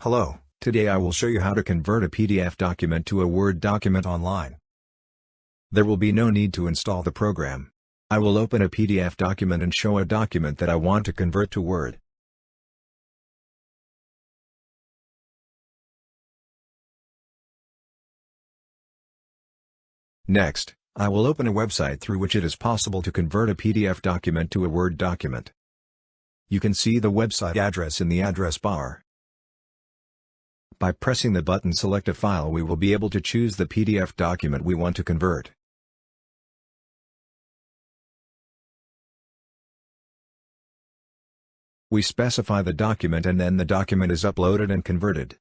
Hello, today I will show you how to convert a PDF document to a Word document online. There will be no need to install the program. I will open a PDF document and show a document that I want to convert to Word. Next, I will open a website through which it is possible to convert a PDF document to a Word document. You can see the website address in the address bar. By pressing the button Select a File, we will be able to choose the PDF document we want to convert. We specify the document and then the document is uploaded and converted.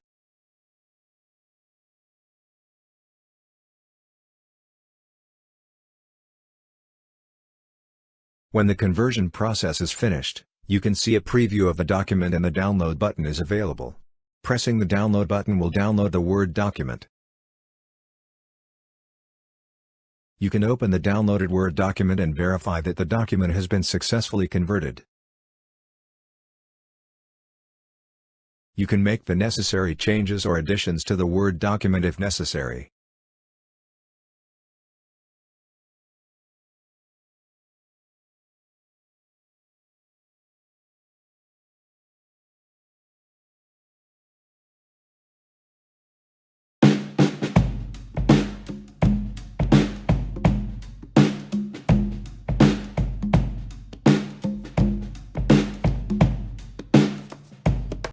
When the conversion process is finished, you can see a preview of the document and the download button is available. Pressing the download button will download the Word document. You can open the downloaded Word document and verify that the document has been successfully converted. You can make the necessary changes or additions to the Word document if necessary.